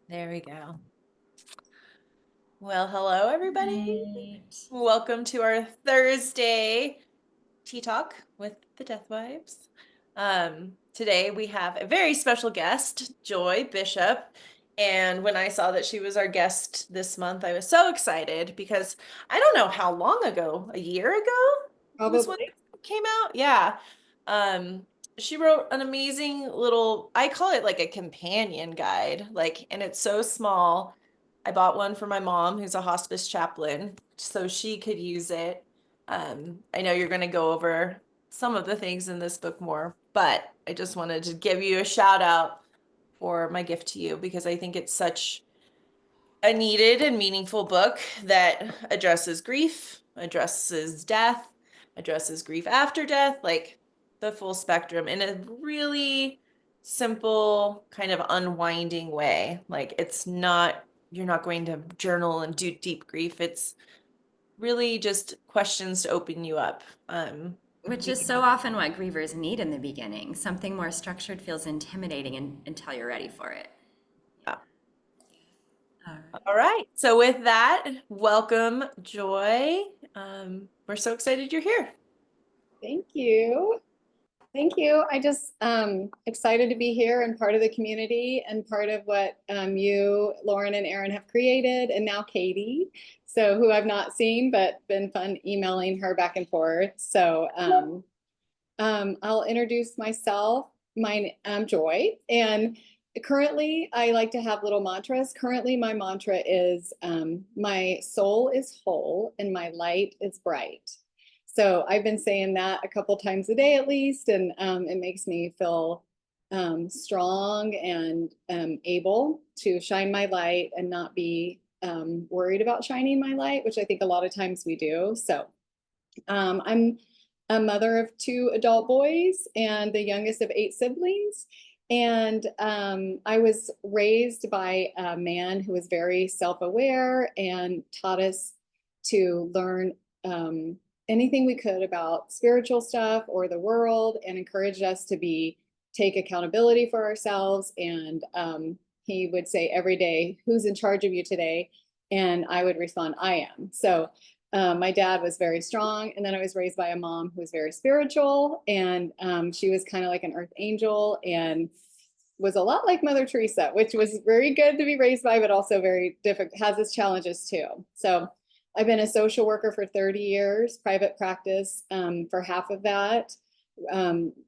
There we go. Well, hello, everybody. Right. Welcome to our Thursday tea talk with the Death Vibes. Today we have a very special guest, Joy Bishop. And when I saw that she was our guest this month, I was so excited because I don't know how long ago, a year ago was when Probably. it came out. Yeah. Um, she wrote an amazing little, I call it like a companion guide, and it's so small. I bought one for my mom, who's a hospice chaplain, so she could use it. I know you're going to go over some of the things in this book more, but I just wanted to give you a shout out for my gift to you because I think it's such a needed and meaningful book that addresses grief, addresses death, addresses grief after death, like the full spectrum in a really simple, kind of unwinding way. Like it's not, you're not going to journal and do deep grief. It's really just questions to open you up. Which is so Because, often what grievers need in the beginning. Something more structured feels intimidating until you're ready for it. yeah. All All right. right. So with that, welcome, Joy. We're so excited you're here. Thank you. Thank you. I just excited to be here and part of the community and part of what you, Lauren, and Erin have created, and now Katie, so who I've not seen, but been fun emailing her back and forth. So I'll introduce myself. I'm Joy, and currently I like to have little mantras. Currently, my mantra is my soul is whole and my light is bright. So I've been saying that a couple times a day at least, and it makes me feel strong and able to shine my light and not be worried about shining my light, which I think a lot of times we do. So I'm a mother of two adult boys and the youngest of 8 siblings. And I was raised by a man who was very self-aware and taught us to learn anything we could about spiritual stuff or the world, and encouraged us to take accountability for ourselves. And he would say every day, "Who's in charge of you today?" And I would respond, "I am." So my dad was very strong, and then I was raised by a mom who was very spiritual, and she was kind of like an earth angel and was a lot like Mother Teresa, which was very good to be raised by, but also very difficult, has its challenges too. So I've been a social worker for 30 years, private practice for half of that,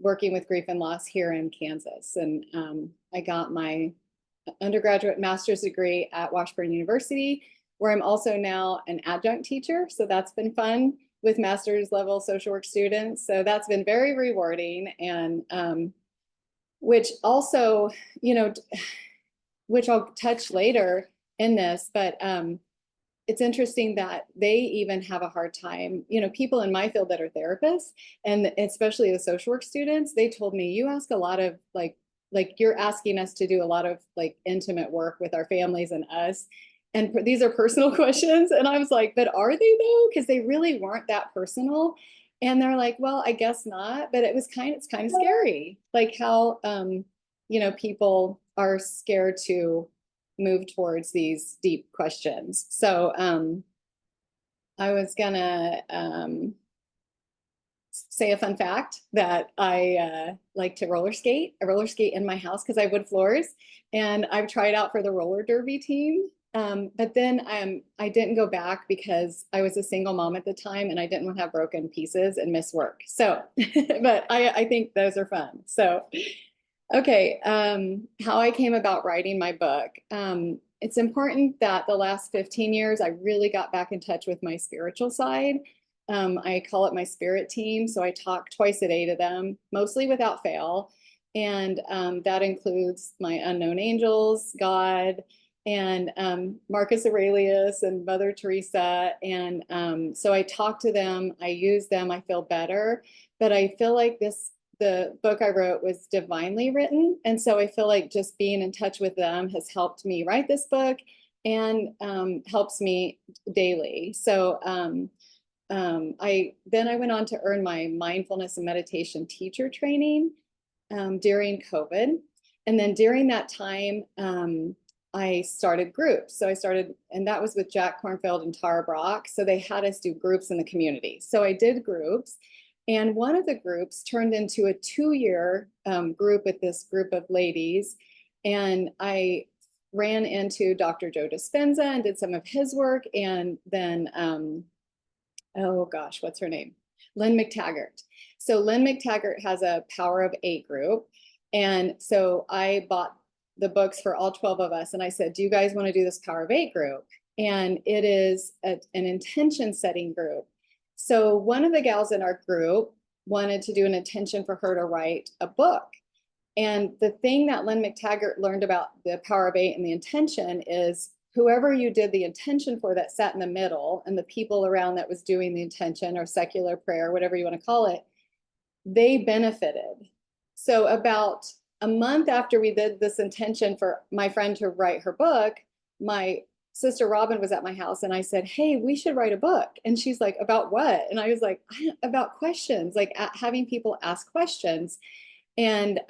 working with grief and loss here in Kansas. And I got my undergraduate master's degree at Washburn University, where I'm also now an adjunct teacher. So that's been fun with master's level social work students. So that's been very rewarding, and which also, you know, which I'll touch later in this, but it's interesting that they even have a hard time, people in my field that are therapists, and especially the social work students, they told me, "You ask a lot of like you're asking us to do a lot of like intimate work with our families and us, and these are personal questions." And I was like, "But are they though?" Because they really weren't that personal. And they're like, "Well, I guess not." But it's kind of scary, like how people are scared to move towards these deep questions. So I was gonna say a fun fact that I like to roller skate. I roller skate in my house because I have wood floors, and I've tried out for the roller derby team. But then I didn't go back because I was a single mom at the time, and I didn't want to have broken pieces and miss work. So, but I think those are fun. So, okay, how I came about writing my book. It's important that the last 15 years, I really got back in touch with my spiritual side. I call it my spirit team. So I talk twice a day to them, mostly without fail. And that includes my unknown angels, God, and Marcus Aurelius and Mother Teresa. And so I talk to them, I use them, I feel better. But I feel like the book I wrote was divinely written. And so I feel like just being in touch with them has helped me write this book, and helps me daily. So I went on to earn my mindfulness and meditation teacher training during COVID. And then during that time, I started groups. So I started, and that was with Jack Kornfield and Tara Brock. So they had us do groups in the community. So I did groups. And one of the groups turned into a 2-year group with this group of ladies. And I ran into Dr. Joe Dispenza and did some of his work. And then, oh gosh, what's her name? Lynn McTaggart. So Lynn McTaggart has a Power of 8 group. And so I bought the books for all 12 of us. And I said, do you guys want to do this Power of 8 group? And it is an intention setting group. So one of the gals in our group wanted to do an intention for her to write a book. And the thing that Lynn McTaggart learned about the Power of 8 and the intention is whoever you did the intention for that sat in the middle and the people around that was doing the intention or secular prayer, whatever you want to call it, they benefited. So about a month after we did this intention for my friend to write her book, my sister Robin was at my house and I said, hey, we should write a book. And she's like, about what? And I was like, about questions, like having people ask questions. And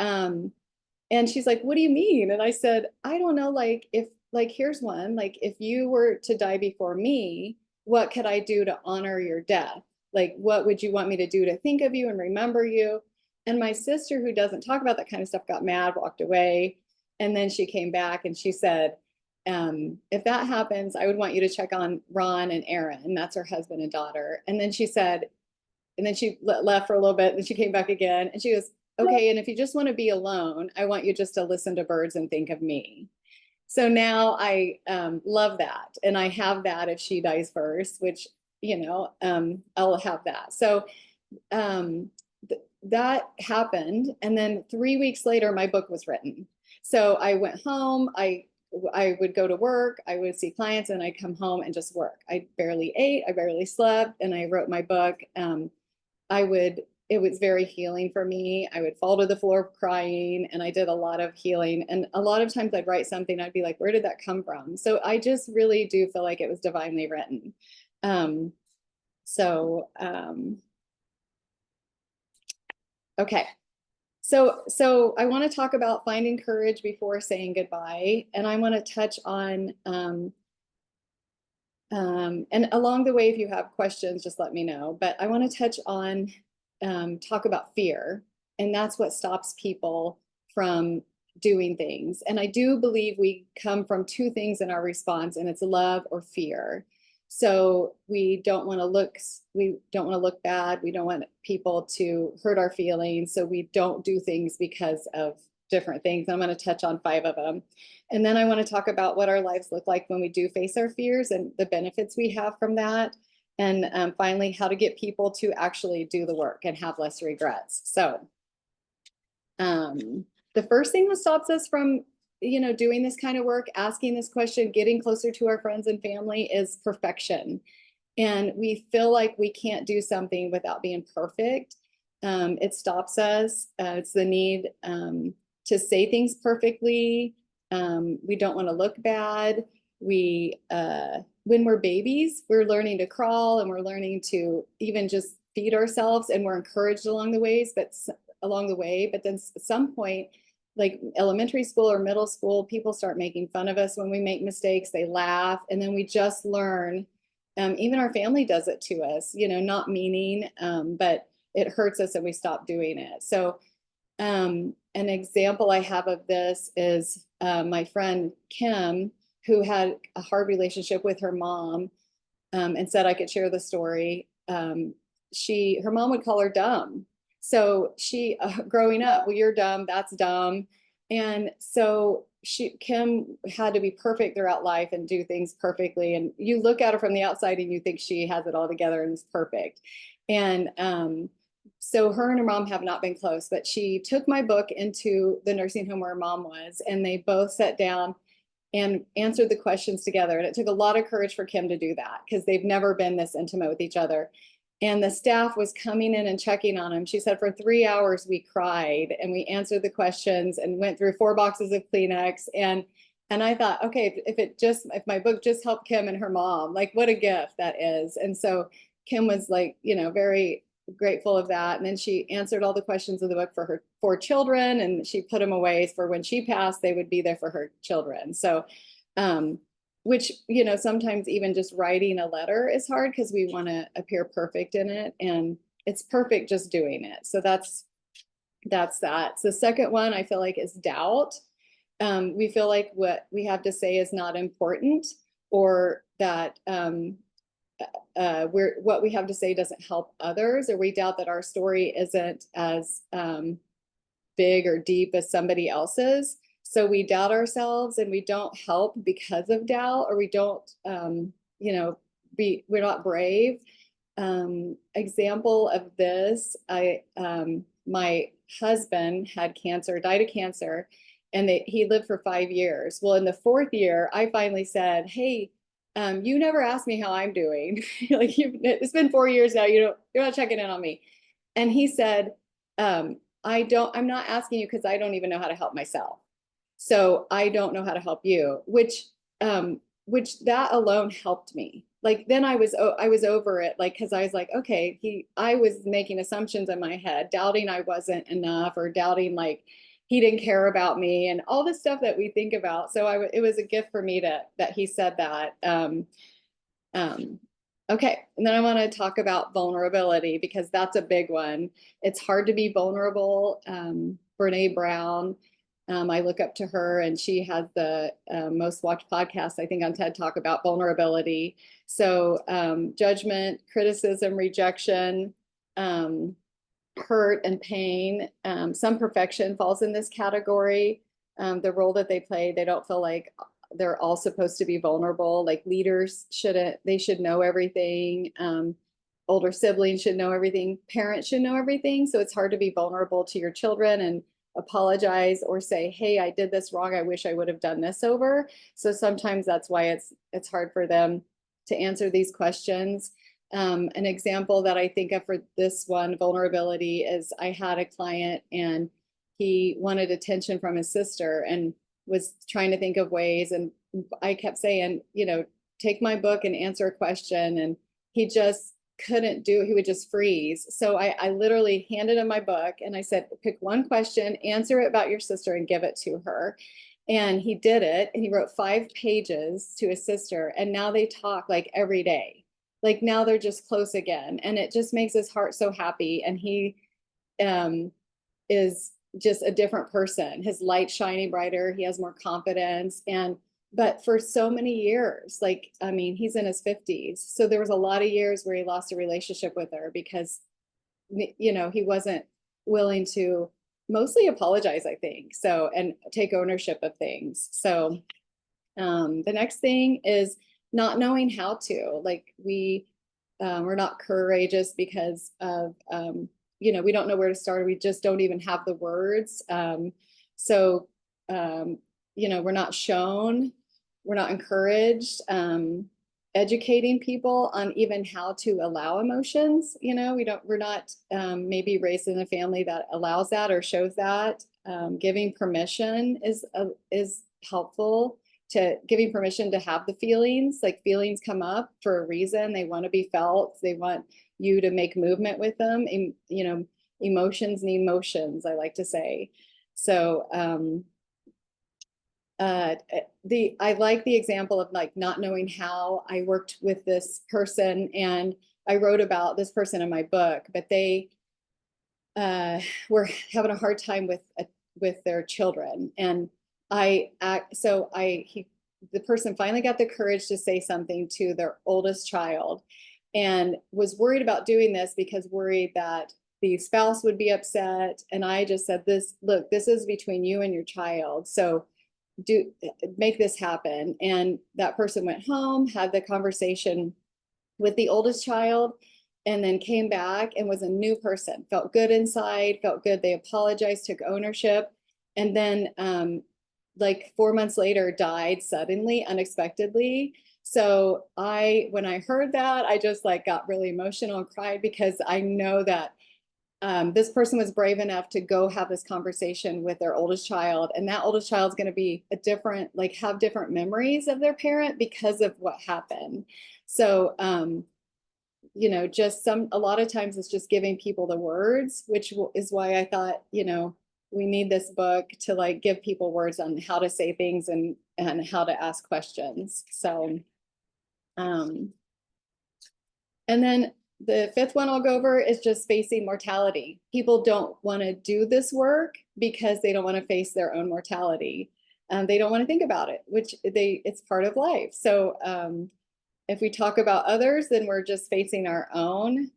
she's like, what do you mean? And I said, I don't know, like here's one, like if you were to die before me, what could I do to honor your death? Like, what would you want me to do to think of you and remember you? And my sister, who doesn't talk about that kind of stuff, got mad, walked away. And then she came back and she said, if that happens, I would want you to check on Ron and Aaron. And that's her husband and daughter. And then she said, and then she left for a little bit and she came back again. And she goes, okay, and if you just want to be alone, I want you just to listen to birds and think of me. So now I love that. And I have that if she dies first, which, I'll have that. So that happened. And then 3 weeks later, my book was written. So I went home, I would go to work, I would see clients, and I'd come home and just work. I barely ate, I barely slept, and I wrote my book. It was very healing for me. I would fall to the floor crying, and I did a lot of healing. And a lot of times I'd write something, I'd be like, where did that come from? So I just really do feel like it was divinely written. Okay. So I want to talk about finding courage before saying goodbye. And I want to touch on, and along the way, if you have questions, just let me know. But I want to touch on, talk about fear. And that's what stops people from doing things. And I do believe we come from 2 things in our response, and it's love or fear. So we don't want to look bad. We don't want people to hurt our feelings. So we don't do things because of different things. I'm going to touch on 5 of them. And then I want to talk about what our lives look like when we do face our fears and the benefits we have from that. And finally, how to get people to actually do the work and have less regrets. So the first thing that stops us from doing this kind of work, asking this question, getting closer to our friends and family is perfection. And we feel like we can't do something without being perfect. It stops us. It's the need to say things perfectly. We don't want to look bad. When we're babies, we're learning to crawl and we're learning to even just feed ourselves, and we're encouraged along the way. But then at some point, like elementary school or middle school, people start making fun of us when we make mistakes. They laugh, and then we just learn. Even our family does it to us, not meaning, but it hurts us and we stop doing it. So an example I have of this is my friend Kim, who had a hard relationship with her mom, and said I could share the story. Her mom would call her dumb. So she, growing up, well, you're dumb, that's dumb. And so Kim had to be perfect throughout life and do things perfectly. And you look at her from the outside and you think she has it all together and is perfect. And so her and her mom have not been close, but she took my book into the nursing home where her mom was, and they both sat down and answered the questions together. And it took a lot of courage for Kim to do that because they've never been this intimate with each other. And the staff was coming in and checking on him. She said for 3 hours we cried and we answered the questions and went through 4 boxes of Kleenex. And I thought, okay, if my book just helped Kim and her mom, like what a gift that is. And so Kim was like, very grateful of that. And then she answered all the questions of the book for her 4 children, and she put them away for when she passed, they would be there for her children. So, which, you know, sometimes even just writing a letter is hard because we want to appear perfect in it, and it's perfect just doing it. So that's that. So the second one I feel like is doubt. We feel like what we have to say is not important, or that what we have to say doesn't help others, or we doubt that our story isn't as big or deep as somebody else's. So we doubt ourselves, and we don't help because of doubt, or we don't, you know, we're not brave. Example of this, my husband had cancer, died of cancer, and he lived for 5 years. Well, in the 4th year, I finally said, hey, you never asked me how I'm doing. Like, it's been 4 years now. You're not checking in on me. And he said, I'm not asking you because I don't even know how to help myself. So I don't know how to help you, which that alone helped me. Like, then I was over it, like, because I was like, okay, I was making assumptions in my head, doubting I wasn't enough, or doubting like he didn't care about me, and all the stuff that we think about. So it was a gift for me that he said that. Okay, and then I want to talk about vulnerability, because that's a big one. It's hard to be vulnerable. Brene Brown, I look up to her, and she has the most watched podcast, I think, on TED Talk about vulnerability. So judgment, criticism, rejection, hurt and pain. Some perfection falls in this category. The role that they play, they don't feel like they're all supposed to be vulnerable. Like, leaders they should know everything. Older siblings should know everything. Parents should know everything. So it's hard to be vulnerable to your children and apologize, or say, hey, I did this wrong, I wish I would have done this over. So sometimes that's why it's hard for them to answer these questions. An example that I think of for this one, vulnerability, is I had a client, and he wanted attention from his sister and was trying to think of ways. And I kept saying, you know, take my book and answer a question. And he just couldn't do it. He would just freeze. So I literally handed him my book, and I said, pick one question, answer it about your sister, and give it to her. And he did it. And he wrote 5 pages to his sister. And now they talk like every day. Like, now they're just close again. And it just makes his heart so happy. And he is just a different person. His light shining brighter. He has more confidence. But for so many years, like, I mean, he's in his 50s. So there was a lot of years where he lost a relationship with her because, you know, he wasn't willing to mostly apologize, I think. So, and take ownership of things. So the next thing is not knowing how to. Like, we're not courageous because of, you know, we don't know where to start. We just don't even have the words. So, you know, we're not shown, we're not encouraged, educating people on even how to allow emotions. You know, we're not maybe raised in a family that allows that or shows that. Giving permission is helpful, to giving permission to have the feelings. Like, feelings come up for a reason. They want to be felt. They want you to make movement with them. And, you know, emotions need motions, I like to say. So I like the example of like not knowing how. I worked with this person, and I wrote about this person in my book, but they were having a hard time with their children. And the person finally got the courage to say something to their oldest child, and was worried about doing this because worried that the spouse would be upset. And I just said, this is between you and your child. So make this happen. And that person went home, had the conversation with the oldest child, and then came back and was a new person, felt good inside, felt good. They apologized, took ownership. And then like 4 months later, died suddenly, unexpectedly. So when I heard that, I just like got really emotional and cried, because I know that this person was brave enough to go have this conversation with their oldest child, and that oldest child is going to be have different memories of their parent because of what happened. So you know, just a lot of times it's just giving people the words, which is why I thought, you know, we need this book to like give people words on how to say things and how to ask questions. So, and then the fifth one I'll go over is just facing mortality. People don't want to do this work because they don't want to face their own mortality. They don't want to think about it, which it's part of life. So if we talk about others, then we're just facing our own.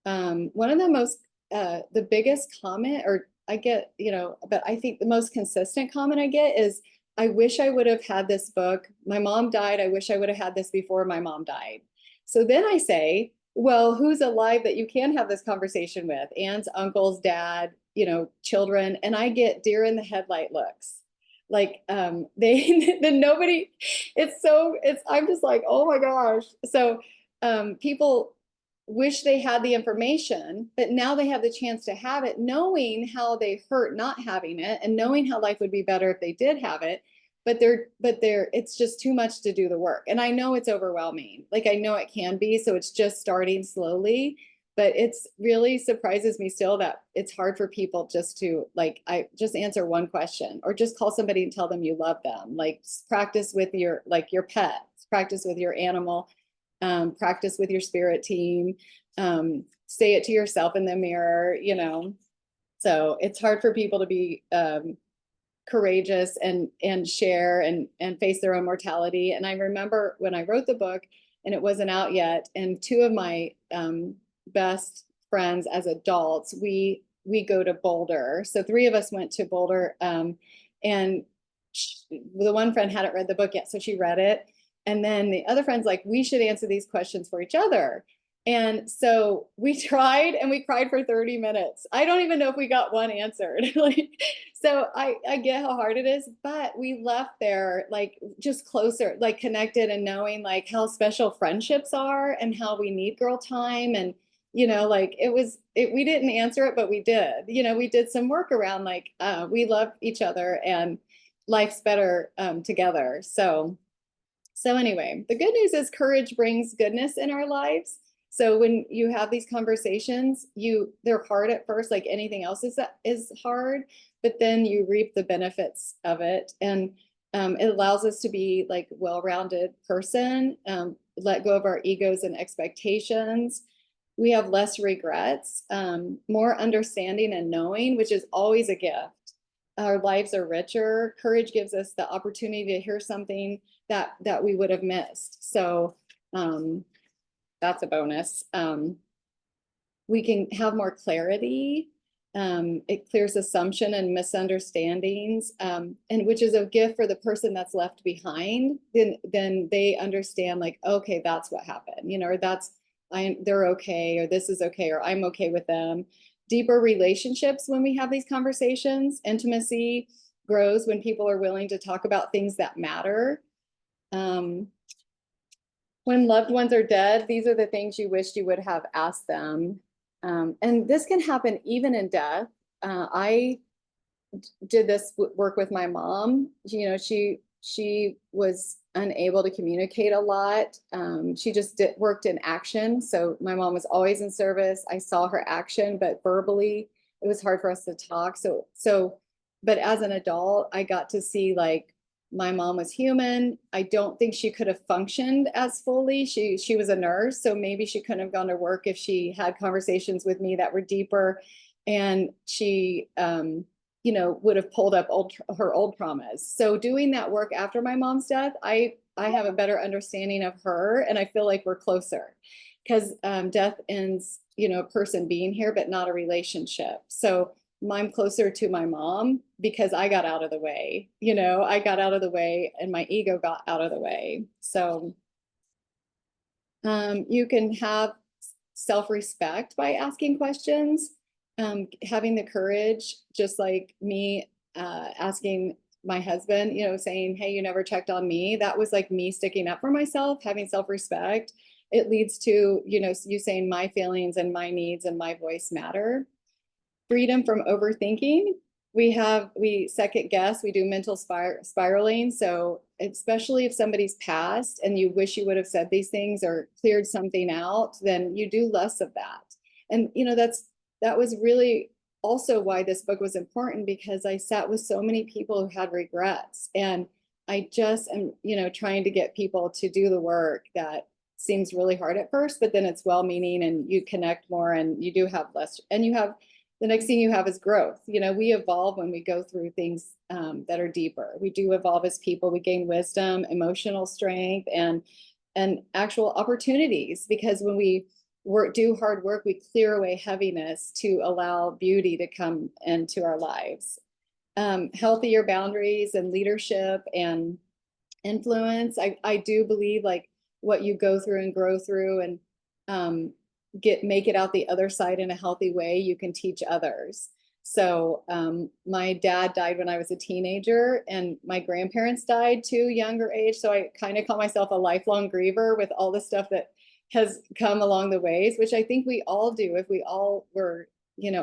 One of the biggest comment, or I get, you know, but I think the most consistent comment I get is, I wish I would have had this book. My mom died. I wish I would have had this before my mom died. So then I say, well, who's alive that you can have this conversation with? Aunts, uncles, dad, you know, children. And I get deer in the headlight looks. Like then nobody, I'm just like, oh my gosh. So people wish they had the information, but now they have the chance to have it, knowing how they hurt not having it and knowing how life would be better if they did have it. But it's just too much to do the work. And I know it's overwhelming. Like I know it can be, so it's just starting slowly, but it's really surprises me still that it's hard for people just to I just answer one question or just call somebody and tell them you love them. Like practice with your pet, practice with your animal, practice with your spirit team, say it to yourself in the mirror, you know. So it's hard for people to be courageous and share and face their own mortality. And I remember when I wrote the book and it wasn't out yet, and two of my best friends as adults, we go to Boulder. So three of us went to Boulder, and the one friend hadn't read the book yet, so she read it. And then the other friend's like, we should answer these questions for each other. And so we tried and we cried for 30 minutes. I don't even know if we got one answered. So I get how hard it is, but we left there like just closer, like connected and knowing like how special friendships are and how we need girl time. And, you know, like we didn't answer it, but we did, you know, we did some work around like we love each other and life's better together. So anyway, the good news is courage brings goodness in our lives. So when you have these conversations, they're hard at first, like anything else is hard, but then you reap the benefits of it. And it allows us to be like well-rounded person, let go of our egos and expectations. We have less regrets, more understanding and knowing, which is always a gift. Our lives are richer. Courage gives us the opportunity to hear something that we would have missed. So that's a bonus. We can have more clarity. It clears assumption and misunderstandings, and which is a gift for the person that's left behind. Then they understand like, okay, that's what happened, you know, or they're okay, or this is okay, or I'm okay with them. Deeper relationships when we have these conversations. Intimacy grows when people are willing to talk about things that matter. When loved ones are dead, these are the things you wished you would have asked them. And this can happen even in death. I did this work with my mom. You know, she was unable to communicate a lot. She just worked in action. So my mom was always in service. I saw her action, but verbally, it was hard for us to talk. But as an adult, I got to see like my mom was human. I don't think she could have functioned as fully. She was a nurse, so maybe she couldn't have gone to work if she had conversations with me that were deeper. And she, you know, would have pulled up her old traumas. So doing that work after my mom's death, I have a better understanding of her, and I feel like we're closer because death ends, you know, a person being here, but not a relationship. So I'm closer to my mom because I got out of the way, you know, I got out of the way and my ego got out of the way. So you can have self-respect by asking questions, having the courage, just like me asking my husband, you know, saying, hey, you never checked on me. That was like me sticking up for myself, having self-respect. It leads to, you know, you saying my feelings and my needs and my voice matter. Freedom from overthinking. we second guess, we do mental spiraling. So especially if somebody's passed and you wish you would have said these things or cleared something out, then you do less of that. And that was really also why this book was important, because I sat with so many people who had regrets, and I just am, trying to get people to do the work that seems really hard at first, but then it's well-meaning and you connect more and you do have less, and you have the next thing you have is growth. We evolve when we go through things that are deeper. We do evolve as people. We gain wisdom, emotional strength, and actual opportunities, because when we do hard work, we clear away heaviness to allow beauty to come into our lives. Healthier boundaries and leadership and influence. I do believe like what you go through and grow through and make it out the other side in a healthy way, you can teach others. So my dad died when I was a teenager, and my grandparents died too, younger age. So I kind of call myself a lifelong griever with all the stuff that has come along the ways, which I think we all do. If we all were,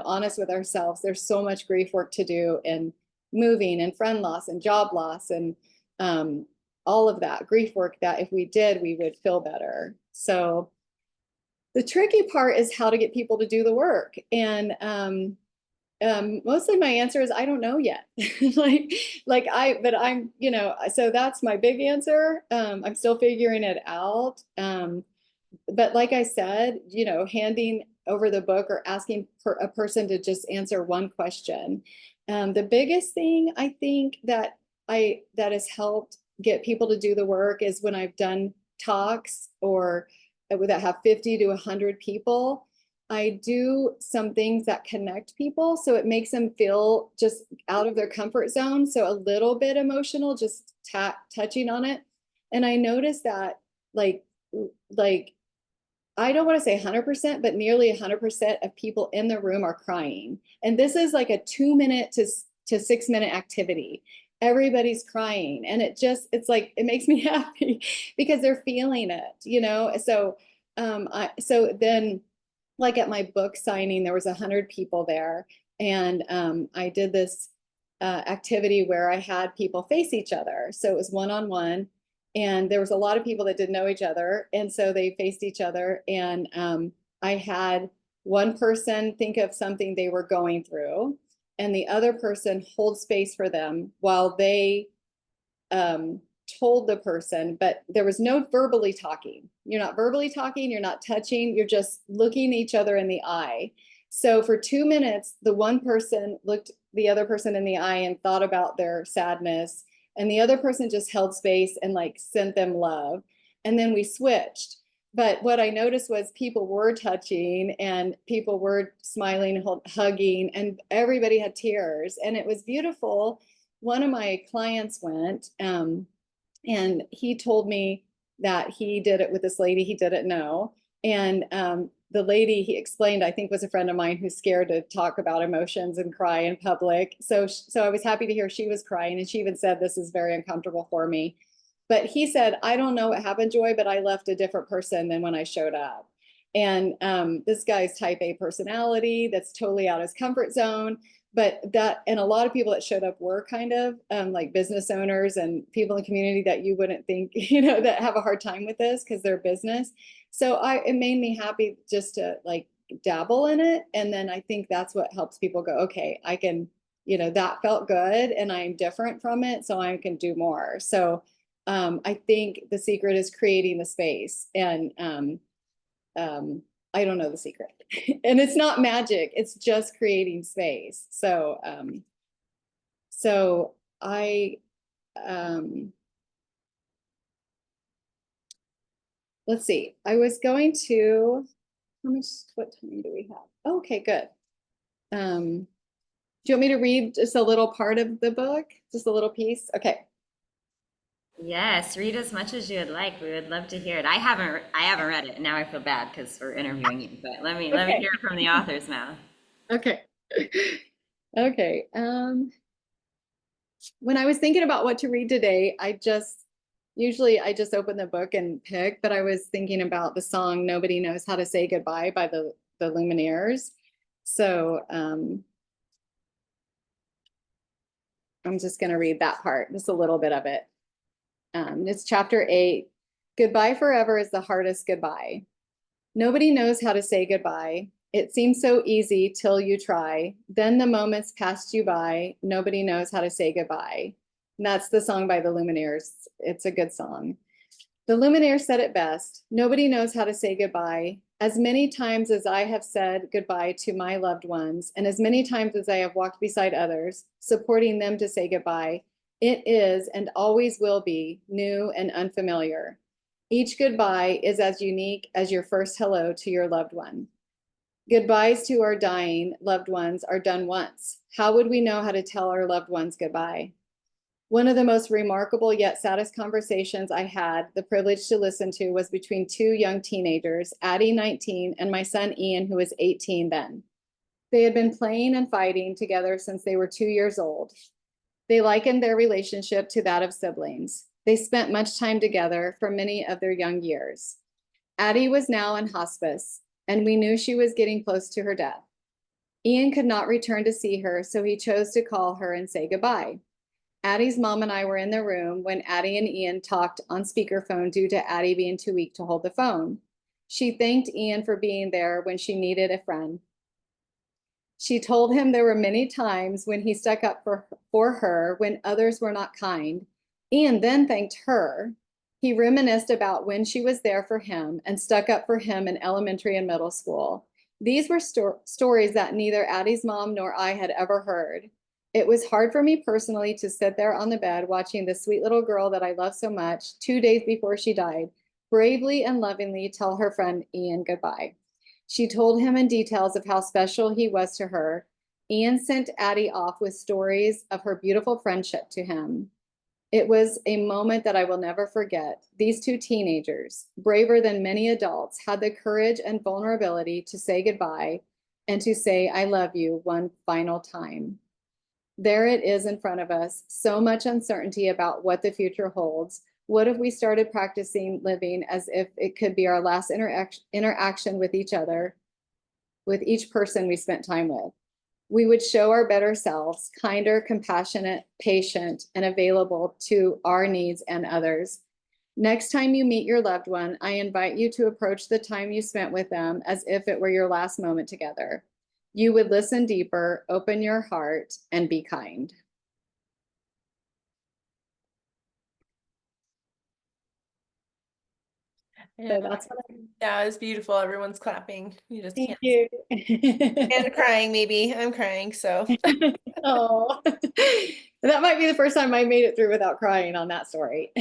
honest with ourselves, there's so much grief work to do, and moving and friend loss and job loss and all of that grief work that if we did, we would feel better. So the tricky part is how to get people to do the work. And mostly my answer is I don't know yet. But I'm, so that's my big answer. I'm still figuring it out. But like I said, handing over the book or asking a person to just answer one question. The biggest thing I think that has helped get people to do the work is when I've done talks or that have 50 to 100 people, I do some things that connect people. So it makes them feel just out of their comfort zone. So a little bit emotional, just touching on it. And I noticed that like, I don't want to say 100%, but nearly 100% of people in the room are crying. And this is like a 2-minute to 6-minute activity. Everybody's crying, and it's like, it makes me happy because they're feeling it, So, so then like at my book signing, there was 100 people there, and I did this activity where I had people face each other. So it was one-on-one, and there was a lot of people that didn't know each other, and so they faced each other, and I had one person think of something they were going through, and the other person hold space for them while they told the person, but there was no verbally talking. You're not verbally talking, you're not touching, you're just looking each other in the eye. So for 2 minutes, the one person looked the other person in the eye and thought about their sadness, and the other person just held space and like sent them love. And then we switched. But what I noticed was people were touching and people were smiling, hugging, and everybody had tears. And it was beautiful. One of my clients went, and he told me that he did it with this lady he didn't know. And the lady he explained, I think, was a friend of mine who's scared to talk about emotions and cry in public. So I was happy to hear she was crying. And she even said, "This is very uncomfortable for me." But he said, "I don't know what happened, Joy, but I left a different person than when I showed up." And this guy's type A personality that's totally out of his comfort zone. But and a lot of people that showed up were kind of like business owners and people in the community that you wouldn't think, that have a hard time with this because they're business. So it made me happy just to like dabble in it. And then I think that's what helps people go, okay, I can, that felt good and I'm different from it, so I can do more. So I think the secret is creating the space, and I don't know the secret. And it's not magic, it's just creating space. So so I let's see. I was going to what time do we have? Okay, good. Do you want me to read just a little part of the book? Just a little piece? Okay. Yes, read as much as you would like. We would love to hear it. I haven't read it. Now I feel bad because we're interviewing you, but let me Okay. hear it from the author's mouth. Okay. Okay. When I was thinking about what to read today, usually I just open the book and pick, but I was thinking about the song "Nobody Knows How to Say Goodbye" by the Lumineers. So I'm just going to read that part, just a little bit of it. It's chapter 8. Goodbye forever is the hardest goodbye. Nobody knows how to say goodbye. It seems so easy till you try. Then the moments passed you by. Nobody knows how to say goodbye. And that's the song by the Lumineers. It's a good song. The Lumineers said it best. Nobody knows how to say goodbye. As many times as I have said goodbye to my loved ones, and as many times as I have walked beside others, supporting them to say goodbye, it is and always will be new and unfamiliar. Each goodbye is as unique as your first hello to your loved one. Goodbyes to our dying loved ones are done once. How would we know how to tell our loved ones goodbye? One of the most remarkable yet saddest conversations I had the privilege to listen to was between two young teenagers, Addie, 19, and my son Ian, who was 18 then. They had been playing and fighting together since they were 2 years old. They likened their relationship to that of siblings. They spent much time together for many of their young years. Addie was now in hospice, and we knew she was getting close to her death. Ian could not return to see her, so he chose to call her and say goodbye. Addie's mom and I were in the room when Addie and Ian talked on speakerphone due to Addie being too weak to hold the phone. She thanked Ian for being there when she needed a friend. She told him there were many times when he stuck up for her when others were not kind. Ian then thanked her. He reminisced about when she was there for him and stuck up for him in elementary and middle school. These were stories that neither Addie's mom nor I had ever heard. It was hard for me personally to sit there on the bed watching the sweet little girl that I love so much 2 days before she died, bravely and lovingly tell her friend Ian goodbye. She told him in details of how special he was to her. Ian sent Addie off with stories of her beautiful friendship to him. It was a moment that I will never forget. These two teenagers, braver than many adults, had the courage and vulnerability to say goodbye and to say, I love you one final time. There it is in front of us, so much uncertainty about what the future holds. What if we started practicing living as if it could be our last interaction with each other, with each person we spent time with? We would show our better selves, kinder, compassionate, patient, and available to our needs and others. Next time you meet your loved one, I invite you to approach the time you spent with them as if it were your last moment together. You would listen deeper, open your heart, and be kind. Yeah, So that's what I yeah, it's beautiful. Everyone's clapping. You just thank can't. you. And crying, maybe. I'm crying, so. Oh, that might be the first time I made it through without crying on that story.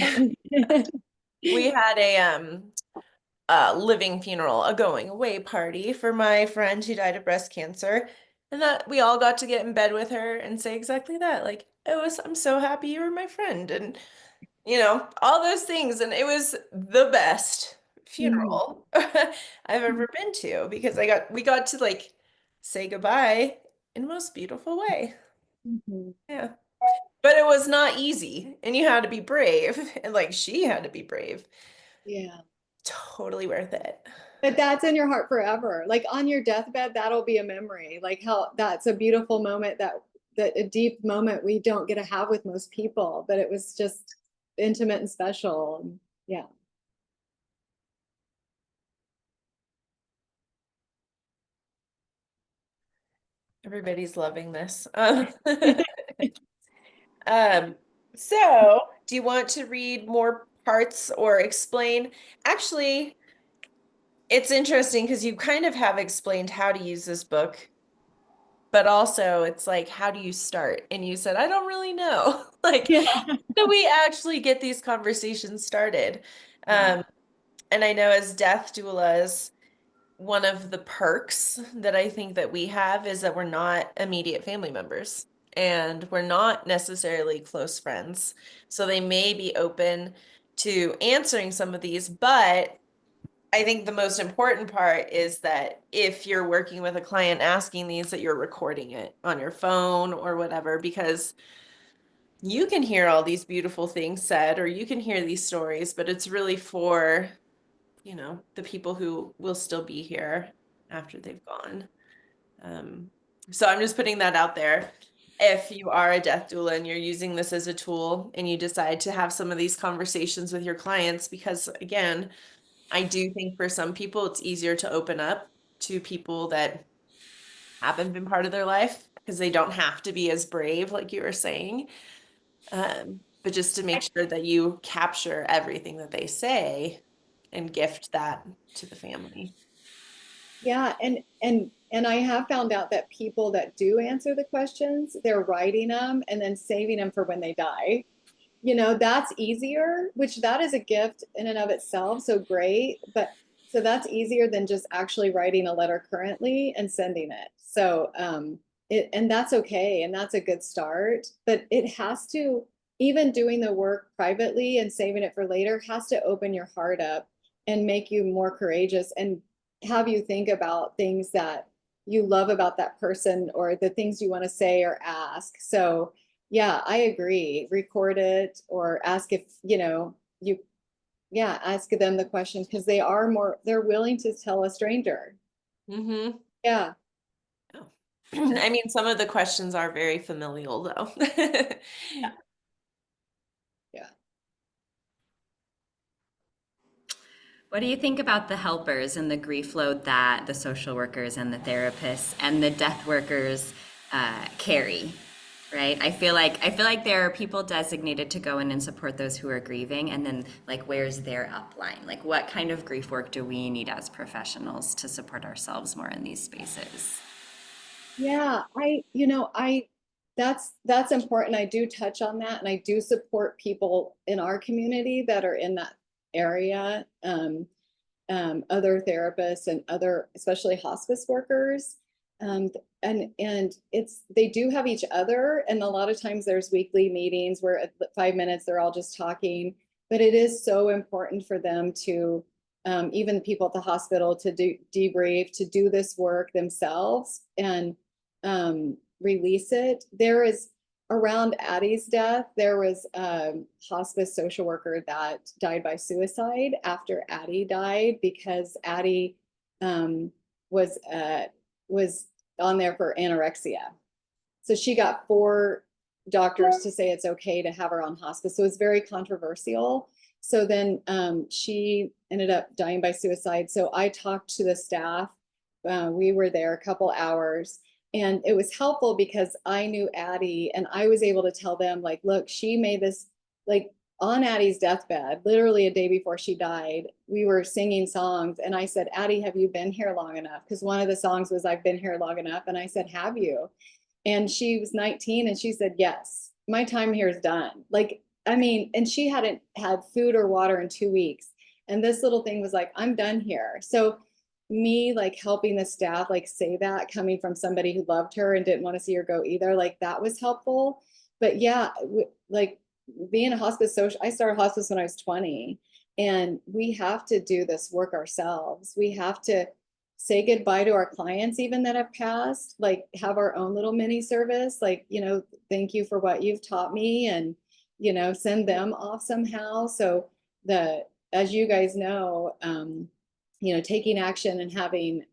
We had a living funeral, a going away party for my friend who died of breast cancer. And that we all got to get in bed with her and say exactly that. Like, I'm so happy you were my friend. And, all those things. And it was the best Mhm. funeral I've ever been to because we got to like say goodbye in the most beautiful way. Mhm. Yeah. But it was not easy, and you had to be brave, and like she had to be brave. Yeah. Totally worth it. But that's in your heart forever. Like on your deathbed, that'll be a memory. Like how that's a beautiful moment that a deep moment we don't get to have with most people, but it was just intimate and special. Yeah. Everybody's loving this. Um, so do you want to read more parts or explain? Actually, it's interesting because you kind of have explained how to use this book, but also it's like, how do you start? And you said, I don't really know. Like, Yeah. how do we actually get these conversations started? Yeah. Um, and I know as death doulas, one of the perks that I think that we have is that we're not immediate family members and we're not necessarily close friends. So they may be open to answering some of these, but I think the most important part is that if you're working with a client asking these, that you're recording it on your phone or whatever, because you can hear all these beautiful things said, or you can hear these stories, but it's really for, the people who will still be here after they've gone. Um, so I'm just putting that out there. if you are a death doula and you're using this as a tool and you decide to have some of these conversations with your clients, because again, I do think for some people it's easier to open up to people that haven't been part of their life because they don't have to be as brave, like you were saying. But just to make sure that you capture everything that they say and gift that to the family. Yeah, and I have found out that people that do answer the questions, they're writing them and then saving them for when they die. That's easier, which that is a gift in and of itself, so great. But so that's easier than just actually writing a letter currently and sending it. So and that's okay, and that's a good start. But it has to, even doing the work privately and saving it for later, has to open your heart up and make you more courageous and have you think about things that you love about that person or the things you want to say or ask. So yeah, I agree. Record it or ask if, yeah, ask them the questions because they're willing to tell a stranger. Mm-hmm. Yeah. Oh. I mean, some of the questions are very familial, though. Yeah. What do you think about the helpers and the grief load that the social workers and the therapists and the death workers carry? Right? I feel like there are people designated to go in and support those who are grieving, and then like where's their upline? Like what kind of grief work do we need as professionals to support ourselves more in these spaces? Yeah, that's important. I do touch on that and I do support people in our community that are in that area. Other therapists and other, especially hospice workers. Um, and they do have each other, and a lot of times there's weekly meetings where at 5 minutes they're all just talking. But it is so important for them to, even people at the hospital, to do debrief, to do this work themselves and release it. There is around Addie's death, there was a hospice social worker that died by suicide after Addie died because Addie um, was was on there for anorexia. So she got 4 doctors to say it's okay to have her on hospice. So it's very controversial. So then she ended up dying by suicide. So I talked to the staff. We were there a couple hours and it was helpful because I knew Addie and I was able to tell them like, look, she made this like on Addie's deathbed, literally a day before she died, we were singing songs. And I said, Addie, have you been here long enough? Because one of the songs was, I've been here long enough. And I said, have you? And she was 19 and she said, yes, my time here is done. Like, I mean, and she hadn't had food or water in 2 weeks. And this little thing was like, I'm done here. So me like helping the staff like say that coming from somebody who loved her and didn't want to see her go either, like that was helpful. But yeah, like being a hospice social, I started hospice when I was 20, and we have to do this work ourselves. We have to say goodbye to our clients even that have passed, like have our own little mini service, like, thank you for what you've taught me, and send them off somehow. So the as you guys know, taking action and having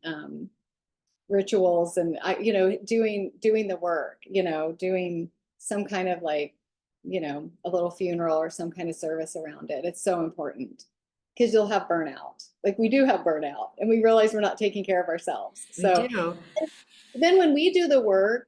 rituals and doing the work, doing some kind of like, a little funeral or some kind of service around it. It's so important because you'll have burnout. Like we do have burnout and we realize we're not taking care of ourselves. We So do. then when we do the work,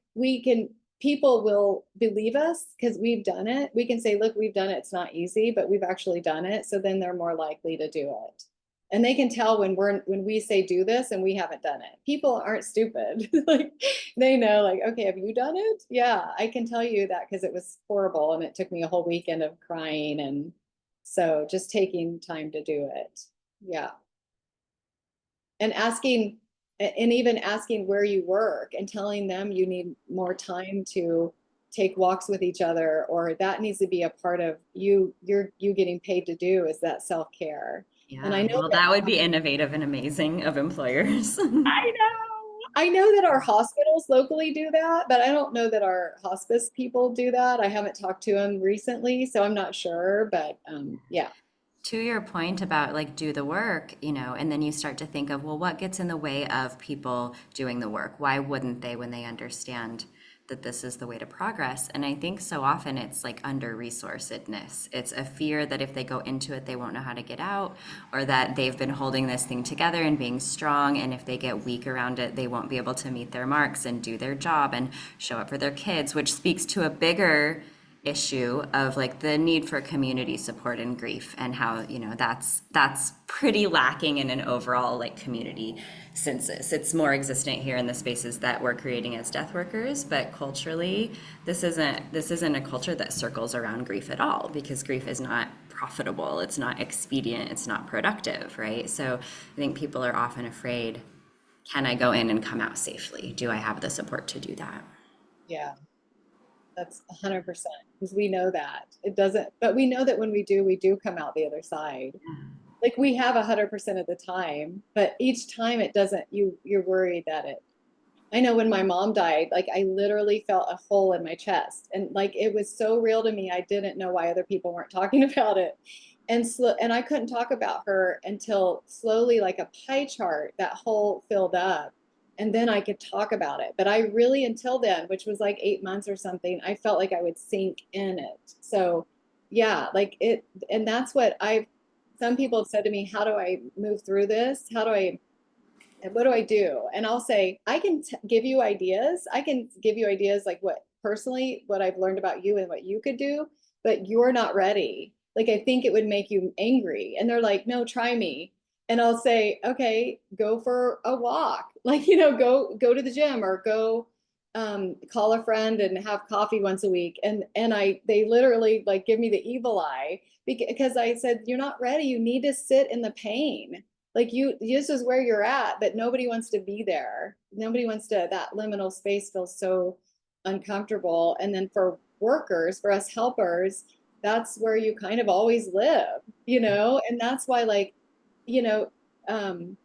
people will believe us because we've done it. We can say, look, we've done it. It's not easy, but we've actually done it. So then they're more likely to do it. And they can tell when we say do this and we haven't done it. People aren't stupid. Like they know, like, okay, have you done it? Yeah, I can tell you that because it was horrible and it took me a whole weekend of crying. And so just taking time to do it. Yeah. And even asking where you work and telling them you need more time to take walks with each other, or that needs to be a part of you getting paid to do is that self-care. And I Yeah. know Well, that that would be innovative and amazing of employers. I know that our hospitals locally do that, but I don't know that our hospice people do that. I haven't talked to them recently, so I'm not sure, but yeah. To your point about like do the work, and then you start to think of, well, what gets in the way of people doing the work? Why wouldn't they when they understand that this is the way to progress. And I think so often it's like under-resourcedness. It's a fear that if they go into it, they won't know how to get out, or that they've been holding this thing together and being strong, and if they get weak around it, they won't be able to meet their marks and do their job and show up for their kids, which speaks to a bigger issue of like the need for community support in grief, and how, you know, that's pretty lacking in an overall like community census. It's more existent here in the spaces that we're creating as death workers, but culturally this isn't a culture that circles around grief at all, because grief is not profitable, it's not expedient, it's not productive, right? So I think people are often afraid, can I go in and come out safely? Do I have the support to do that? Yeah, that's 100%. Because we know that it doesn't, but we know that when we do come out the other side. Like we have 100% of the time, but each time it doesn't, you're worried that it, I know when my mom died, like I literally felt a hole in my chest, and like it was so real to me. I didn't know why other people weren't talking about it. And I couldn't talk about her until slowly, like a pie chart, that hole filled up. And then I could talk about it. But I really, until then, which was like 8 months or something, I felt like I would sink in it. So yeah, like it, and that's what I've, some people have said to me, how do I move through this? How do I, what do I do? And I'll say, I can give you ideas. I can give you ideas like what personally, what I've learned about you and what you could do, but you're not ready. Like, I think it would make you angry. And they're like, no, try me. And I'll say, okay, go for a walk. Like, go to the gym, or go call a friend and have coffee once a week. They literally like give me the evil eye, because I said, you're not ready. You need to sit in the pain. Like this is where you're at, but nobody wants to be there. Nobody wants to, that liminal space feels so uncomfortable. And then for workers, for us helpers, that's where you kind of always live. And that's why, like, you know, um,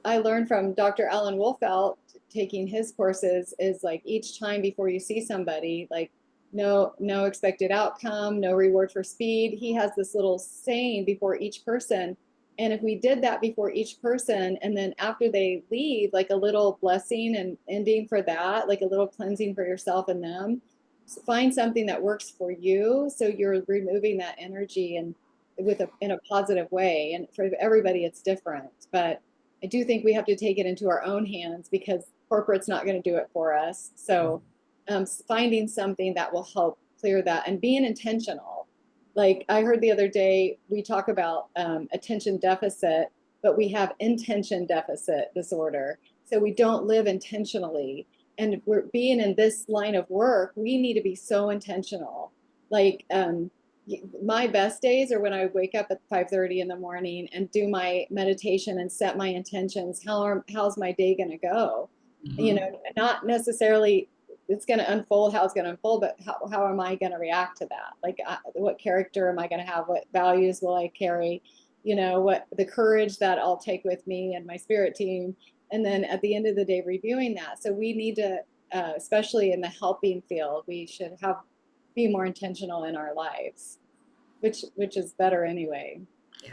I learned from Dr. Alan Wolfelt, taking his courses, is like each time before you see somebody, like no expected outcome, no reward for speed. He has this little saying before each person. And if we did that before each person, and then after they leave, like a little blessing and ending for that, like a little cleansing for yourself and them, find something that works for you. So you're removing that energy, and in a positive way. And for everybody, it's different. But I do think we have to take it into our own hands, because corporate's not going to do it for us. So finding something that will help clear that, and being intentional. Like I heard the other day, we talk about attention deficit, but we have intention deficit disorder. So we don't live intentionally. And we're being in this line of work, we need to be so intentional. Like my best days are when I wake up at 5:30 in the morning and do my meditation and set my intentions. How's my day going to go? Not necessarily it's going to unfold how it's going to unfold, but how am I going to react to that? Like, what character am I going to have? What values will I carry? What the courage that I'll take with me and my spirit team. And then at the end of the day, reviewing that. So we need to, especially in the helping field, we should be more intentional in our lives, which is better anyway. Yeah.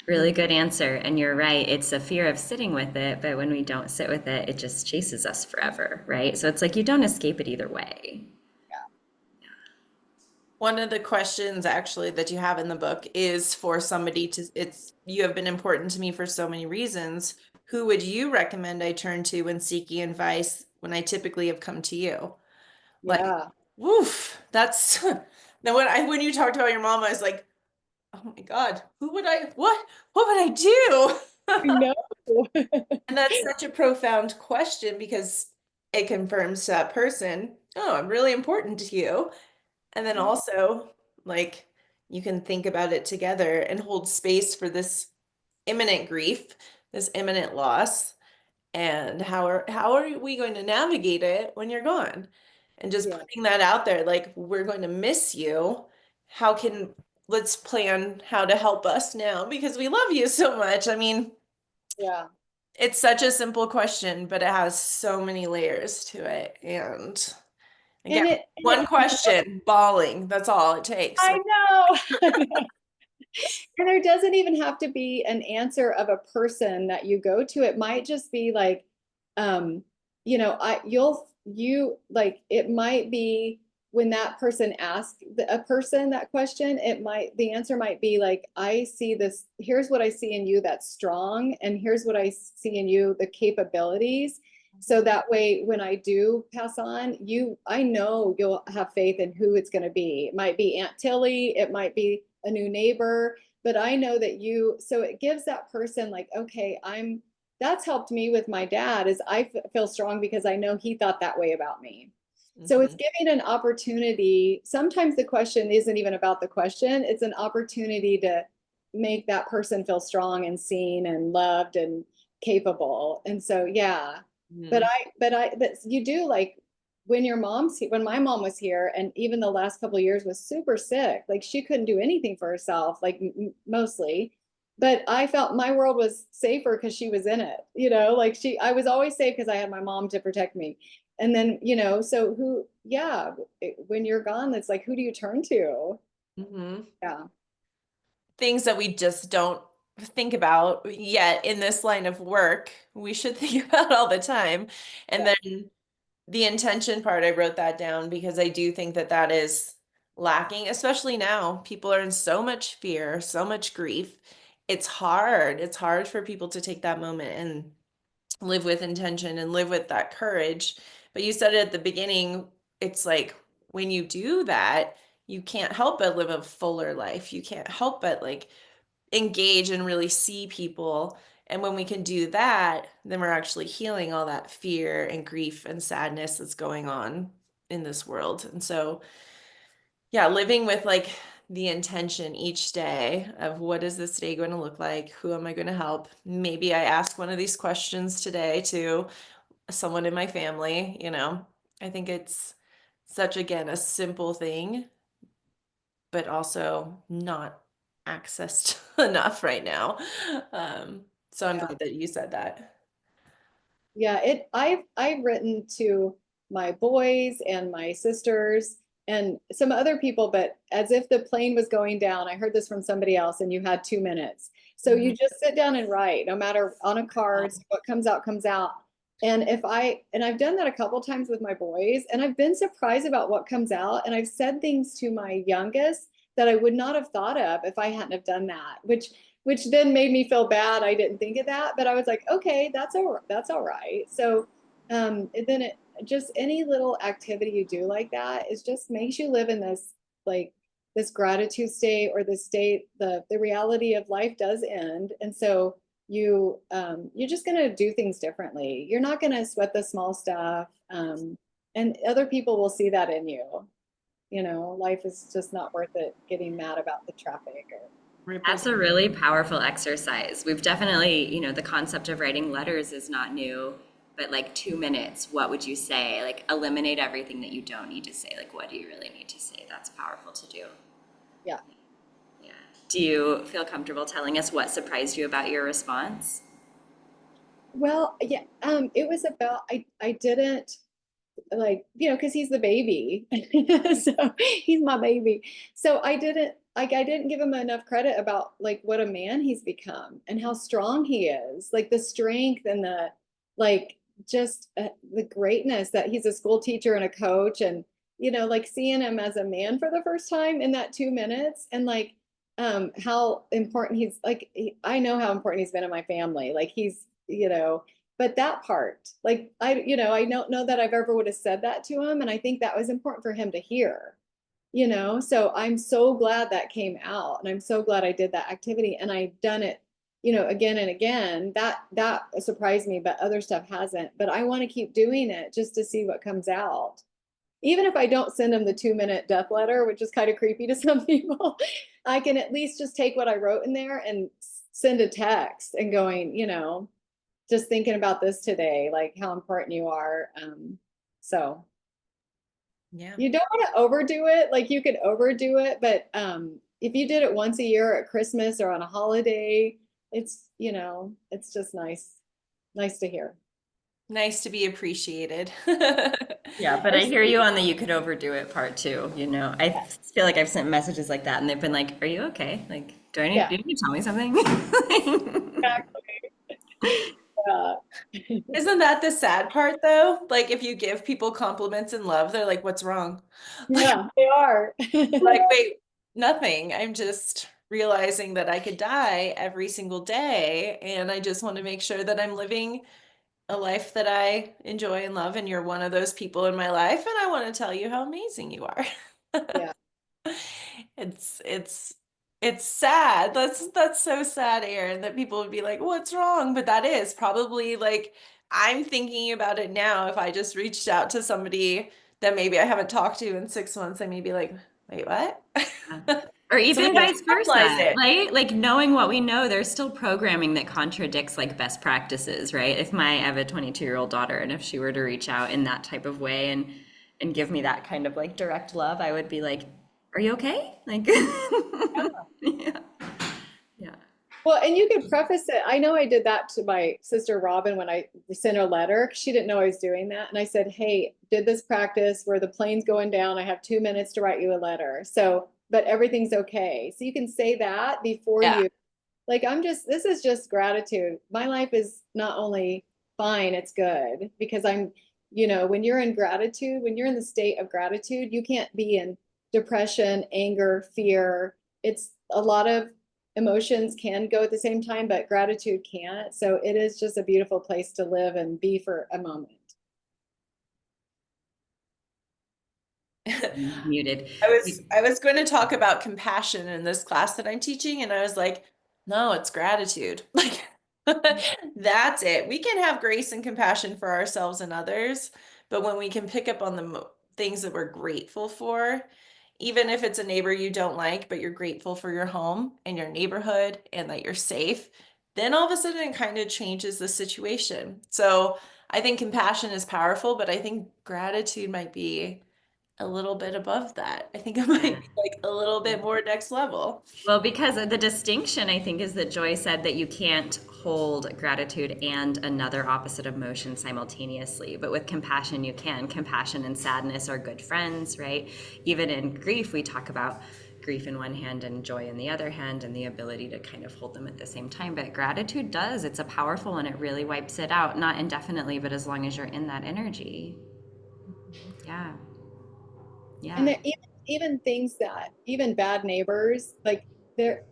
Really good answer. And you're right. It's a fear of sitting with it, but when we don't sit with it, it just chases us forever, right? So it's like you don't escape it either way. One of the questions actually that you have in the book is for somebody to, you have been important to me for so many reasons. Who would you recommend I turn to when seeking advice when I typically have come to you? Like, Yeah, woof, that's now when you talked about your mom, I was like, oh my God, what would I I do? know. And that's such a profound question, because it confirms to that person, oh, I'm really important to you. And then also, like, you can think about it together and hold space for this imminent grief, this imminent loss, and how are we going to navigate it when you're gone? And just Yeah, putting that out there, like, we're going to miss you. How can Let's plan how to help us now because we love you so much. I mean, yeah. it's such a simple question, but it has so many layers to it. And again, And it, one question, bawling, that's all it takes. I know. And there doesn't even have to be an answer of a person that you go to. It might just be like, you'll you like it might be when that person asks a person that question, it might the answer might be like, I see this, here's what I see in you that's strong, and here's what I see in you, the capabilities. So that way when I do pass on, I know you'll have faith in who it's going to be. It might be Aunt Tilly, it might be a new neighbor, but I know that so it gives that person like, okay, that's helped me with my dad is feel strong because I know he thought that way about me. So it's Hmm. giving an opportunity. Sometimes the question isn't even about the question. It's an opportunity to make that person feel strong and seen and loved and capable. And so, yeah, Hmm. but you do like when my mom was here, and even the last couple of years was super sick. Like she couldn't do anything for herself, like mostly. But I felt my world was safer because she was in it. Like I was always safe because I had my mom to protect me. And then, so yeah, when you're gone, it's like, who do you turn to? Hmm. Yeah. Things that we just don't think about yet in this line of work, we should think about all the time. And Yeah. then the intention part, I wrote that down because I do think that that is lacking, especially now. People are in so much fear, so much grief. It's hard. It's hard for people to take that moment and live with intention and live with that courage. But you said it at the beginning, it's like when you do that, you can't help but live a fuller life. You can't help but like engage and really see people. And when we can do that, then we're actually healing all that fear and grief and sadness that's going on in this world. And so, yeah, living with like the intention each day of what is this day going to look like? Who am I going to help? Maybe I ask one of these questions today to someone in my family. I think it's such, again, a simple thing, but also not accessed enough right now. Um, so I'm Yeah. glad that you said that. Yeah, I've written to my boys and my sisters and some other people, but as if the plane was going down. I heard this from somebody else, and you had 2 minutes. So you Mhm. just sit down and write, no matter on a card, so what comes out comes out. And I've done that a couple times with my boys, and I've been surprised about what comes out. And I've said things to my youngest that I would not have thought of if I hadn't have done that, which then made me feel bad. I didn't think of that, but I was like, okay, that's all right. So and then it just any little activity you do like that is just makes you live in this like this gratitude state, or this state, the reality of life does end. And so you're just gonna do things differently. You're not gonna sweat the small stuff. And other people will see that in you. Life is just not worth it getting mad about the traffic or Ripples. That's a really powerful exercise. We've definitely, the concept of writing letters is not new, but like 2 minutes, what would you say? Like eliminate everything that you don't need to say. Like, what do you really need to say? That's powerful to do. yeah. Yeah. Do you feel comfortable telling us what surprised you about your response? Well, yeah, it was about I didn't like, because he's the baby. So he's my baby. So I didn't give him enough credit about like what a man he's become and how strong he is. Like the strength and like just the greatness that he's a school teacher and a coach, and like seeing him as a man for the first time in that 2 minutes, and like how important he's like I know how important he's been in my family. Like but that part, like I don't know that I've ever would have said that to him, and I think that was important for him to hear. So I'm so glad that came out, and I'm so glad I did that activity, and I've done it, again and again. That surprised me, but other stuff hasn't. But I want to keep doing it just to see what comes out. Even if I don't send him the 2 minute death letter, which is kind of creepy to some people, I can at least just take what I wrote in there and send a text and going, just thinking about this today, like how important you are. So Yeah. you don't want to overdo it. Like you could overdo it, but if you did it once a year at Christmas or on a holiday, it's just nice to hear. Nice to be appreciated. Yeah, but I hear you on the you could overdo it part too, I feel like I've sent messages like that and they've been like, "Are you okay? Like, Yeah, do you need to tell me something?" exactly. Yeah. Isn't that the sad part though? Like if you give people compliments and love, they're like, what's wrong? Like, Yeah, they are. wait, nothing. I'm just realizing that I could die every single day, and I just want to make sure that I'm living a life that I enjoy and love, and you're one of those people in my life, and I want to tell you how amazing you are. Yeah. It's it's sad. That's so sad, Aaron, that people would be like, "What's wrong?" But that is probably like I'm thinking about it now. If I just reached out to somebody that maybe I haven't talked to in 6 months, I may be like, "Wait, what?" Yeah. Or So we even have to vice normalize versa, it. right? Like knowing what we know, there's still programming that contradicts like best practices, right? I have a 22-year-old daughter, and if she were to reach out in that type of way and give me that kind of like direct love, I would be like, "Are you okay?" Like, yeah, yeah, Well, and you could preface it. I know I did that to my sister Robin when I sent her a letter. She didn't know I was doing that. And I said, hey, did this practice where the plane's going down. I have 2 minutes to write you a letter. So, but everything's okay. So you can say that before Yeah. you, like, this is just gratitude. My life is not only fine, it's good because when you're in gratitude, when you're in the state of gratitude, you can't be in depression, anger, fear. It's a lot of emotions can go at the same time, but gratitude can't. So it is just a beautiful place to live and be for a moment. muted. I was going to talk about compassion in this class that I'm teaching, and I was like, no, it's gratitude. Like that's it. We can have grace and compassion for ourselves and others, but when we can pick up on the things that we're grateful for, even if it's a neighbor you don't like, but you're grateful for your home and your neighborhood and that you're safe, then all of a sudden it kind of changes the situation. So I think compassion is powerful, but I think gratitude might be a little bit above that. I think it Yeah. might be like a little bit more next level. Well, because of the distinction, I think, is that Joy said that you can't hold gratitude and another opposite emotion simultaneously. But with compassion, you can. Compassion and sadness are good friends, right? Even in grief, we talk about grief in one hand and joy in the other hand and the ability to kind of hold them at the same time. But gratitude does, it's a powerful one. It really wipes it out, not indefinitely, but as long as you're in that energy. Yeah. And Yeah. that even things that even bad neighbors, like they're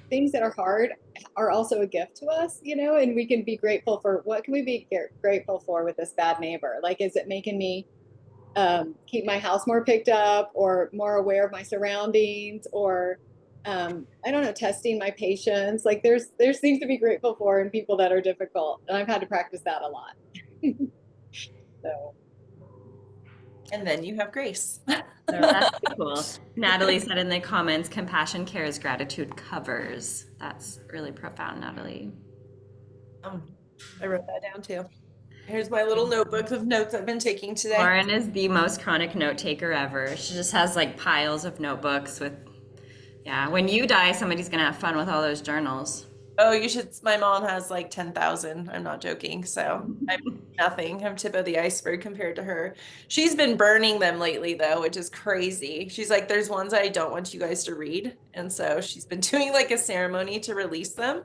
things that are hard are also a gift to us, and we can be grateful for what can we be grateful for with this bad neighbor? Like, is it making me keep my house more picked up or more aware of my surroundings or I don't know, testing my patience. Like there's things to be grateful for in people that are difficult. And I've had to practice that a lot. So And then you have grace. So that's pretty cool. Natalie said in the comments, compassion, cares, gratitude covers. That's really profound, Natalie. Um, I wrote that down too. Here's my little notebook of notes I've been taking today. Lauren is the most chronic note taker ever. She just has like piles of notebooks with, yeah, when you die, somebody's gonna have fun with all those journals. Oh, you should. My mom has like 10,000. I'm not joking. So I'm nothing. I'm tip of the iceberg compared to her. She's been burning them lately, though, which is crazy. She's like, there's ones I don't want you guys to read. And so she's been doing like a ceremony to release them,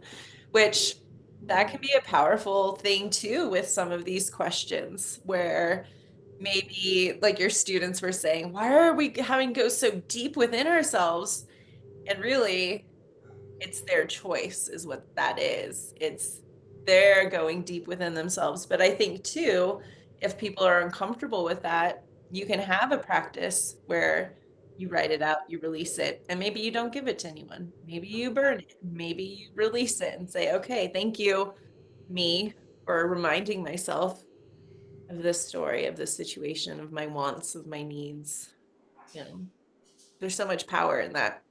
which that can be a powerful thing too with some of these questions where maybe like your students were saying, why are we having to go so deep within ourselves? And really, it's their choice is what that is. It's they're going deep within themselves. But I think too, if people are uncomfortable with that, you can have a practice where you write it out, you release it, and maybe you don't give it to anyone. Maybe you burn it. Maybe you release it and say, okay, thank you, me, for reminding myself of this story, of this situation, of my wants, of my needs. There's so much power in that.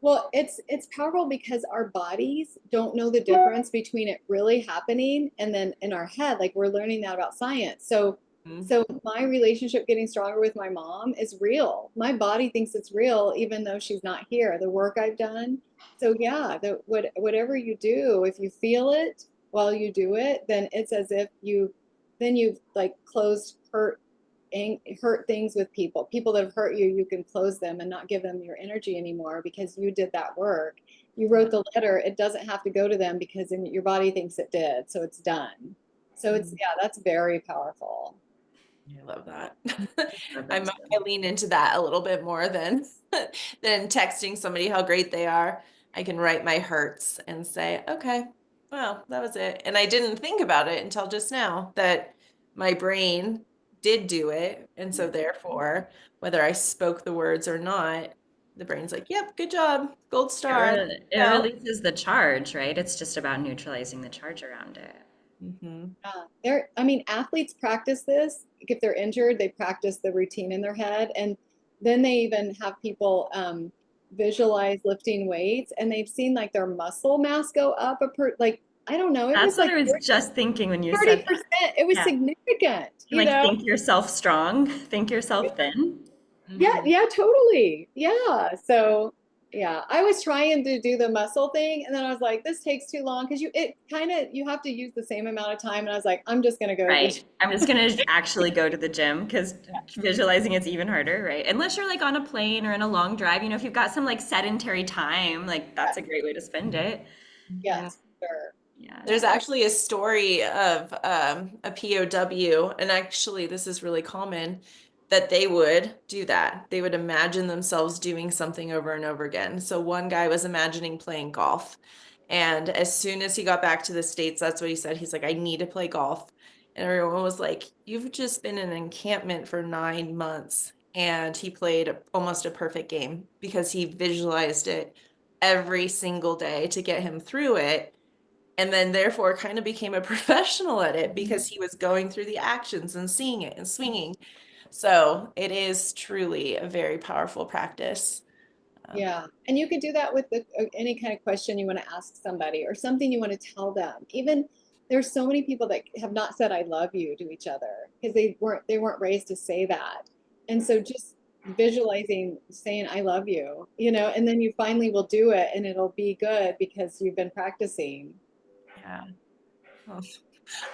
well, it's powerful because our bodies don't know the difference between it really happening and then in our head, like we're learning that about science. So Mhm. so my relationship getting stronger with my mom is real. My body thinks it's real even though she's not here. The work I've done. So yeah, whatever you do, if you feel it while you do it, then it's as if you've like closed her hurt things with people. People that have hurt you, you can close them and not give them your energy anymore because you did that work. You Yeah. wrote the letter. It doesn't have to go to them because your body thinks it did. So it's done. So it's, Mm, yeah, that's very powerful. I love that. Love it I'm too. I lean into that a little bit more than than texting somebody how great they are. I can write my hurts and say, okay, well, that was it. And I didn't think about it until just now that my brain did do it. And so therefore, whether I spoke the words or not, the brain's like, yep, good job, gold star. It Go. releases the charge, right? It's just about neutralizing the charge around it. Hmm. I mean, athletes practice this. If they're injured, they practice the routine in their head. And then they even have people visualize lifting weights and they've seen like their muscle mass go up like, I don't know, it That's was what like I was just thinking when you said that. 30%. It was Yeah. significant, And like think yourself strong, think yourself thin. Yeah, Hmm. yeah, totally. Yeah. So, yeah, I was trying to do the muscle thing and then I was like, this takes too long because you have to use the same amount of time. And I was like, I'm just gonna go to the Right. gym. I'm just gonna actually go to the gym because visualizing it's even harder, right? Unless you're like on a plane or in a long drive, if you've got some like sedentary time, like that's a great way to spend it. Yeah. Yes, sure. Yeah. There's Yeah. actually a story of a POW, and actually, this is really common that they would do that. They would imagine themselves doing something over and over again. So, one guy was imagining playing golf. And as soon as he got back to the States, that's what he said. He's like, I need to play golf. And everyone was like, you've just been in an encampment for 9 months. And he played almost a perfect game because he visualized it every single day to get him through it and then therefore kind of became a professional at it because he was going through the actions and seeing it and swinging. So it is truly a very powerful practice. Um, Yeah. And you could do that with any kind of question you want to ask somebody or something you want to tell them. Even there's so many people that have not said I love you to each other because they weren't raised to say that. And so just visualizing saying I love you, and then you finally will do it and it'll be good because you've been practicing. yeah. Oh,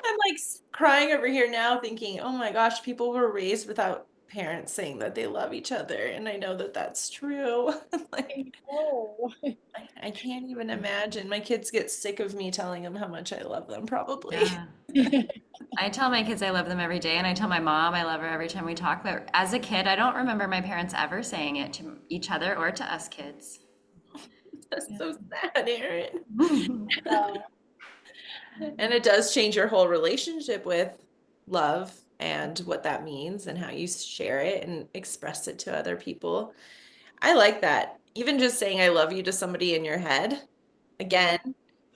I'm like crying over here now thinking, oh my gosh, people were raised without parents saying that they love each other. And I know that that's true. Like, Oh. I can't even imagine. My kids get sick of me telling them how much I love them, probably. Yeah. I tell my kids I love them every day, and I tell my mom I love her every time we talk. But as a kid, I don't remember my parents ever saying it to each other or to us kids. That's Yeah. so sad, Erin. Uh, And it does change your whole relationship with love and what that means and how you share it and express it to other people. I like that. Even just saying I love you to somebody in your head, yeah. again,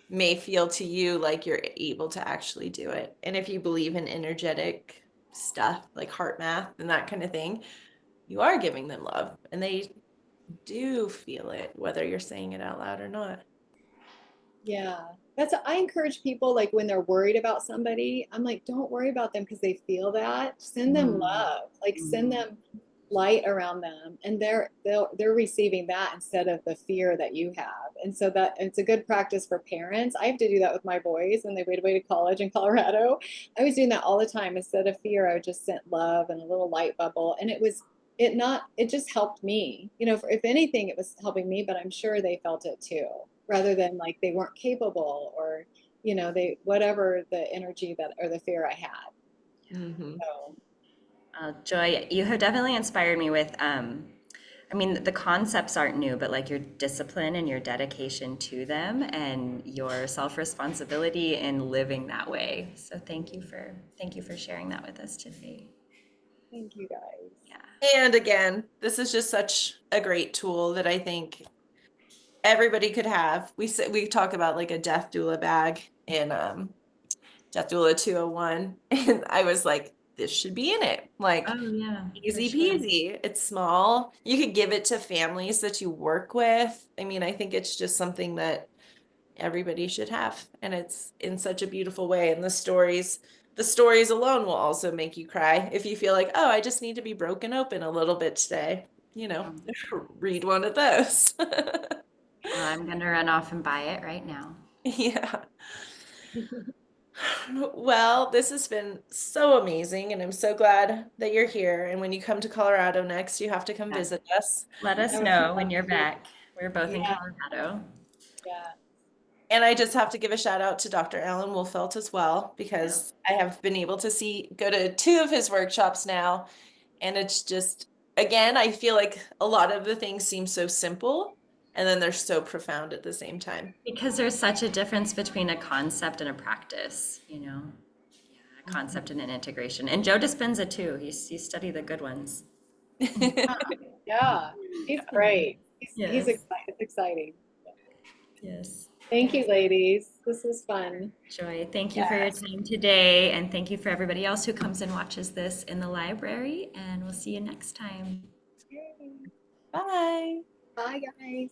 may feel to you like you're able to actually do it. And if you believe in energetic stuff like heart math and that kind of thing, you are giving them love and they do feel it, whether you're saying it out loud or not. Yeah. I encourage people like when they're worried about somebody, I'm like, don't worry about them because they feel that. Send them Mm. love. Like send Mm. them light around them and they're receiving that instead of the fear that you have. And so that it's a good practice for parents. I have to do that with my boys when they wait away to college in Colorado. I was doing that all the time. Instead of fear, I would just send love and a little light bubble. And it just helped me. If anything, it was helping me, but I'm sure they felt it too, rather than like they weren't capable or, they whatever the energy that or the fear I had. Hmm. So Joy, you have definitely inspired me with, I mean, the concepts aren't new, but like your discipline and your dedication to them and your self-responsibility in living that way. So thank you for sharing that with us today. thank you guys. Yeah. And again, this is just such a great tool that I think everybody could have. We talk about like a death doula bag in Death Doula 201 and I was like this should be in it. Like Oh yeah, for easy sure. peasy. It's small. You could give it to families that you work with. I mean, I think it's just something that everybody should have and it's in such a beautiful way and the stories alone will also make you cry if you feel like, "Oh, I just need to be broken open a little bit today." You know, Um, read one of those. Well, I'm gonna run off and buy it right now. Yeah. Well, this has been so amazing, and I'm so glad that you're here. And when you come to Colorado next, you have to come Yeah. visit us. Let I us would know love when you're to. back. We're both in Yeah, Colorado. yeah. And I just have to give a shout out to Dr. Alan Wolfelt as well, Yeah. because I have been able to go to two of his workshops now. And it's just, again, I feel like a lot of the things seem so simple, and then they're so profound at the same time. Because there's such a difference between a concept and a practice, Yeah, a Mhm. concept and an integration. And Joe Dispenza too. He studied the good ones. Yeah, he's Yeah. great. He's Yes. excited. It's exciting. Yes. Thank Yes. you, ladies. This was fun. Joy, thank you for your Yes. time today. And thank you for everybody else who comes and watches this in the library. And we'll see you next time. Yay. Bye. Bye, guys.